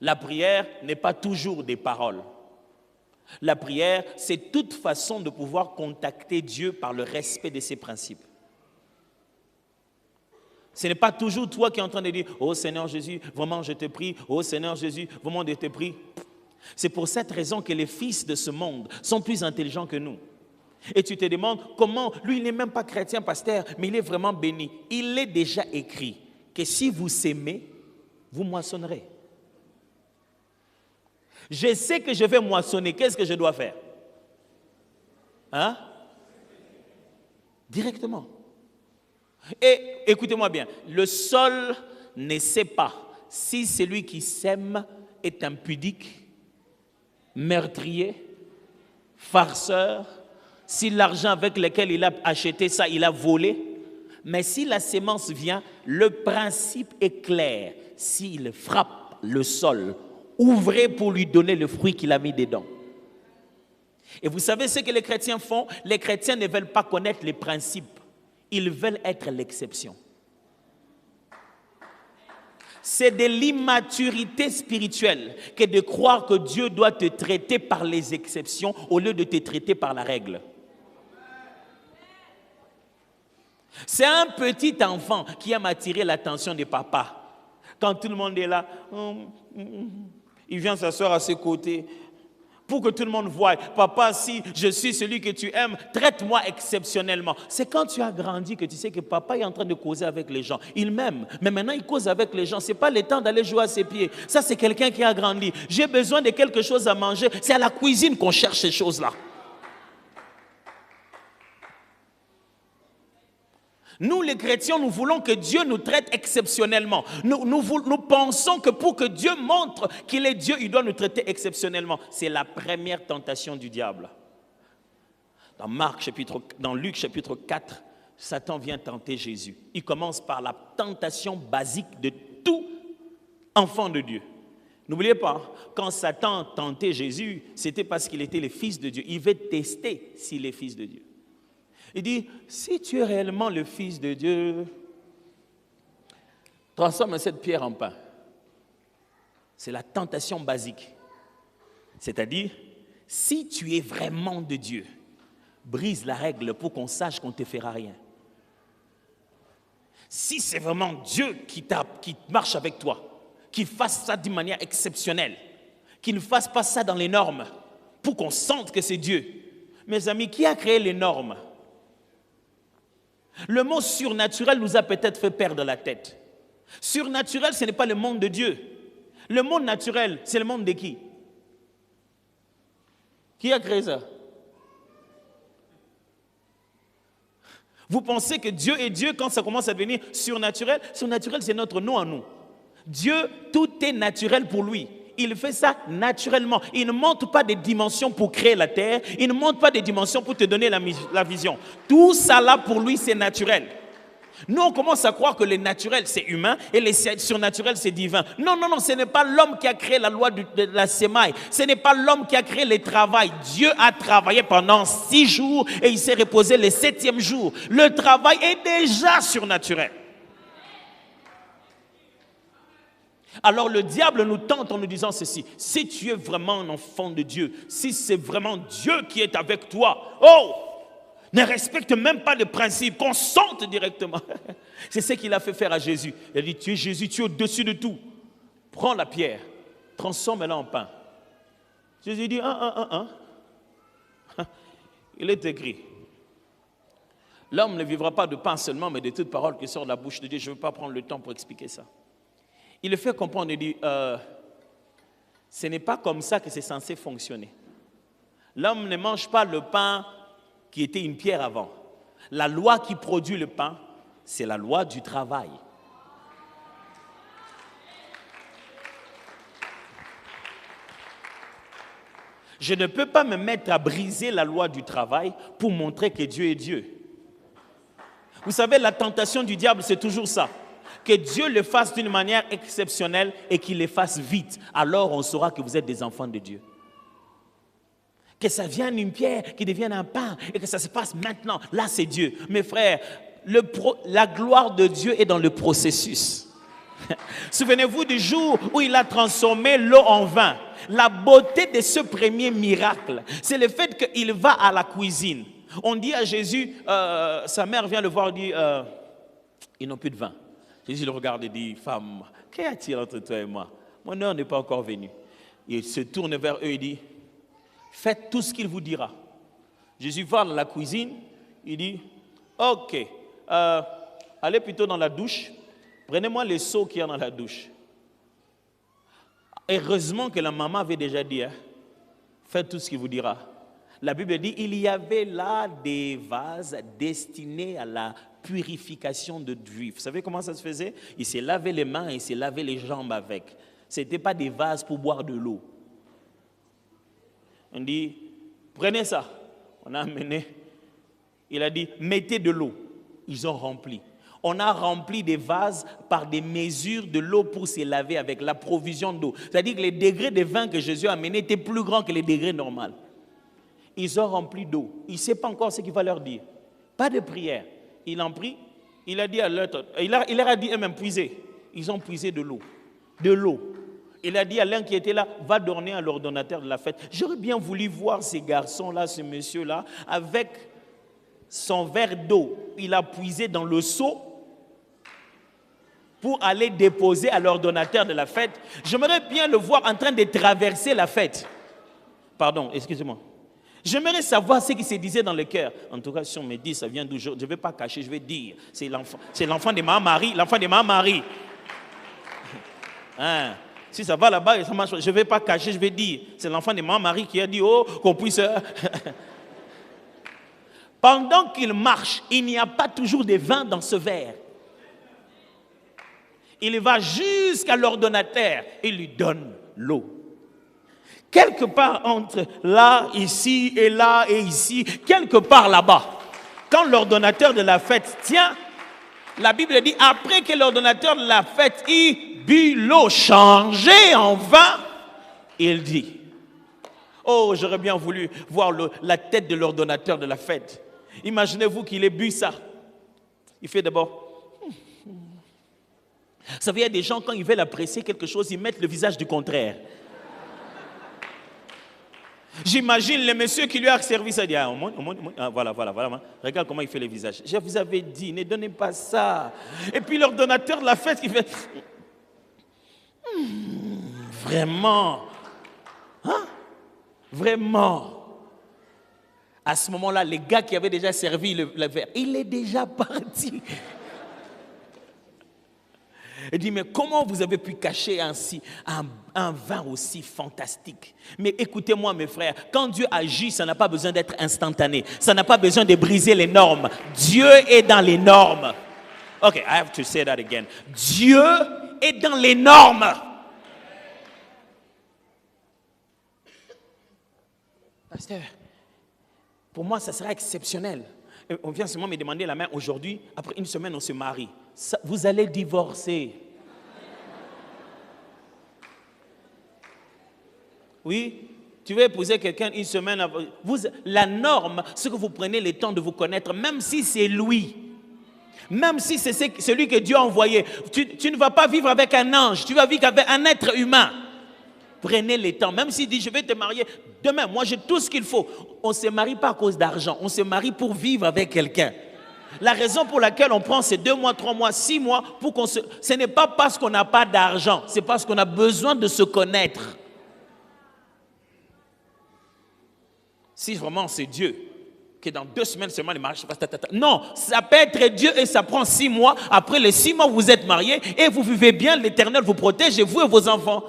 La prière n'est pas toujours des paroles. La prière, c'est toute façon de pouvoir contacter Dieu par le respect de ses principes. Ce n'est pas toujours toi qui es en train de dire « Oh Seigneur Jésus, vraiment je te prie. Oh Seigneur Jésus, vraiment je te prie. » C'est pour cette raison que les fils de ce monde sont plus intelligents que nous. Et tu te demandes comment, lui il n'est même pas chrétien, pasteur, mais il est vraiment béni. Il est déjà écrit que si vous s'aimez, vous moissonnerez. Je sais que je vais moissonner, qu'est-ce que je dois faire? Hein? Directement. Et écoutez-moi bien, le sol ne sait pas si celui qui sème est impudique, meurtrier, farceur, si l'argent avec lequel il a acheté ça, il a volé. Mais si la sémence vient, le principe est clair. S'il frappe le sol, ouvrez pour lui donner le fruit qu'il a mis dedans. Et vous savez ce que les chrétiens font? Les chrétiens ne veulent pas connaître les principes. Ils veulent être l'exception. C'est de l'immaturité spirituelle que de croire que Dieu doit te traiter par les exceptions au lieu de te traiter par la règle. C'est un petit enfant qui aime attirer l'attention de papa. Quand tout le monde est là, il vient s'asseoir à ses côtés pour que tout le monde voie. Papa, si je suis celui que tu aimes, traite-moi exceptionnellement. C'est quand tu as grandi que tu sais que papa est en train de causer avec les gens. Il m'aime, mais maintenant il cause avec les gens. Ce n'est pas le temps d'aller jouer à ses pieds. Ça, c'est quelqu'un qui a grandi. J'ai besoin de quelque chose à manger. C'est à la cuisine qu'on cherche ces choses-là. Nous, les chrétiens, nous voulons que Dieu nous traite exceptionnellement. Nous pensons que pour que Dieu montre qu'il est Dieu, il doit nous traiter exceptionnellement. C'est la première tentation du diable. Dans Luc chapitre 4, Satan vient tenter Jésus. Il commence par la tentation basique de tout enfant de Dieu. N'oubliez pas, quand Satan tentait Jésus, c'était parce qu'il était le fils de Dieu. Il veut tester s'il est fils de Dieu. Il dit, si tu es réellement le Fils de Dieu, transforme cette pierre en pain. C'est la tentation basique. C'est-à-dire, si tu es vraiment de Dieu, brise la règle pour qu'on sache qu'on ne te fera rien. Si c'est vraiment Dieu qui marche avec toi, qu'il fasse ça d'une manière exceptionnelle, qu'il ne fasse pas ça dans les normes, pour qu'on sente que c'est Dieu. Mes amis, qui a créé les normes? Le mot surnaturel nous a peut-être fait perdre la tête. Surnaturel, ce n'est pas le monde de Dieu. Le monde naturel, c'est le monde de qui? Qui a créé ça? Vous pensez que Dieu est Dieu quand ça commence à devenir surnaturel? Surnaturel, c'est notre nom à nous. Dieu, tout est naturel pour lui. Il fait ça naturellement. Il ne monte pas des dimensions pour créer la terre. Il ne monte pas des dimensions pour te donner la vision. Tout ça là pour lui, c'est naturel. Nous, on commence à croire que le naturel, c'est humain et le surnaturel, c'est divin. Non, non, non, ce n'est pas l'homme qui a créé la loi de la semaille. Ce n'est pas l'homme qui a créé le travail. Dieu a travaillé pendant 6 jours et il s'est reposé le 7e jour. Le travail est déjà surnaturel. Alors le diable nous tente en nous disant ceci: si tu es vraiment un enfant de Dieu, si c'est vraiment Dieu qui est avec toi, oh, ne respecte même pas le principe, qu'on sente directement. C'est ce qu'il a fait faire à Jésus. Il a dit, tu es Jésus, tu es au-dessus de tout. Prends la pierre, transforme-la en pain. Jésus dit, Il est écrit, l'homme ne vivra pas de pain seulement, mais de toute parole qui sort de la bouche de Dieu. Je ne veux pas prendre le temps pour expliquer ça. Il le fait comprendre, il dit, ce n'est pas comme ça que c'est censé fonctionner. L'homme ne mange pas le pain qui était une pierre avant. La loi qui produit le pain, c'est la loi du travail. Je ne peux pas me mettre à briser la loi du travail pour montrer que Dieu est Dieu. Vous savez, la tentation du diable, c'est toujours ça. Que Dieu le fasse d'une manière exceptionnelle et qu'il le fasse vite. Alors on saura que vous êtes des enfants de Dieu. Que ça vienne une pierre, qui devienne un pain et que ça se passe maintenant. Là, c'est Dieu. Mes frères, la gloire de Dieu est dans le processus. Souvenez-vous du jour où il a transformé l'eau en vin. La beauté de ce premier miracle, c'est le fait qu'il va à la cuisine. On dit à Jésus, sa mère vient le voir et dit, ils n'ont plus de vin. Jésus le regarde et dit, femme, qu'y a-t-il entre toi et moi? Mon heure n'est pas encore venue. Il se tourne vers eux et dit, faites tout ce qu'il vous dira. Jésus va dans la cuisine, il dit, ok, allez plutôt dans la douche, prenez-moi les seaux qu'il y a dans la douche. Heureusement que la maman avait déjà dit, faites tout ce qu'il vous dira. La Bible dit, il y avait là des vases destinés à la purification de juifs. Vous savez comment ça se faisait? Il s'est lavé les mains et il s'est lavé les jambes avec. Ce n'était pas des vases pour boire de l'eau. On dit, prenez ça. On a amené. Il a dit, mettez de l'eau. Ils ont rempli. On a rempli des vases par des mesures de l'eau pour se laver avec la provision d'eau. C'est-à-dire que les degrés de vin que Jésus a amenés étaient plus grands que les degrés normaux. Ils ont rempli d'eau. Il ne sait pas encore ce qu'il va leur dire. Pas de prière. Il en prie. Il a dit à l'autre, il leur a dit eux-mêmes, puisez. Ils ont puisé de l'eau. De l'eau. Il a dit à l'un qui était là, va donner à l'ordonnateur de la fête. J'aurais bien voulu voir ces garçons-là, ce monsieur-là, avec son verre d'eau. Il a puisé dans le seau pour aller déposer à l'ordonnateur de la fête. J'aimerais bien le voir en train de traverser la fête. Pardon, excusez-moi. J'aimerais savoir ce qui se disait dans le cœur. En tout cas, si on me dit, ça vient d'où, je ne vais pas cacher, je vais dire. C'est l'enfant de Marie, l'enfant de Marie. Hein? Si ça va là-bas, ça marche, je ne vais pas cacher, je vais dire. C'est l'enfant de Marie qui a dit, oh, qu'on puisse... Pendant qu'il marche, il n'y a pas toujours de vin dans ce verre. Il va jusqu'à l'ordonnateur et lui donne l'eau. Quelque part entre là, ici et là et ici, quelque part là-bas, quand l'ordonnateur de la fête tient, la Bible dit, après que l'ordonnateur de la fête eut bu l'eau changée en vin, il dit, oh, j'aurais bien voulu voir la tête de l'ordonnateur de la fête. Imaginez-vous qu'il ait bu ça. Il fait d'abord... Vous savez, il y a des gens, quand ils veulent apprécier quelque chose, ils mettent le visage du contraire. J'imagine le monsieur qui lui a servi ça, dit, voilà, regarde comment il fait le visage. Je vous avais dit, ne donnez pas ça. Et puis l'ordonnateur de la fête, il fait, vraiment, hein? Vraiment. À ce moment-là, les gars qui avaient déjà servi le verre, il est déjà parti. Il dit, mais comment vous avez pu cacher ainsi un vin aussi fantastique? Mais écoutez-moi mes frères, quand Dieu agit, ça n'a pas besoin d'être instantané. Ça n'a pas besoin de briser les normes. Dieu est dans les normes. Ok, I have to say that again. Dieu est dans les normes. Pasteur, pour moi, ça sera exceptionnel. On vient seulement me demander la main aujourd'hui. Après une semaine, on se marie. Ça, vous allez divorcer. Oui, tu veux épouser quelqu'un une semaine avant. La norme, c'est que vous prenez le temps de vous connaître, même si c'est lui. Même si c'est celui que Dieu a envoyé. Tu ne vas pas vivre avec un ange, tu vas vivre avec un être humain. Prenez le temps. Même s'il dit, je vais te marier demain, moi j'ai tout ce qu'il faut. On ne se marie pas à cause d'argent, on se marie pour vivre avec quelqu'un. La raison pour laquelle on prend ces 2 mois, 3 mois, 6 mois, ce n'est pas parce qu'on n'a pas d'argent, c'est parce qu'on a besoin de se connaître. Si vraiment c'est Dieu, que dans 2 semaines seulement les mariages se passent, non, ça peut être Dieu et ça prend 6 mois. Après les 6 mois, vous êtes mariés et vous vivez bien, l'Éternel vous protège et vous et vos enfants.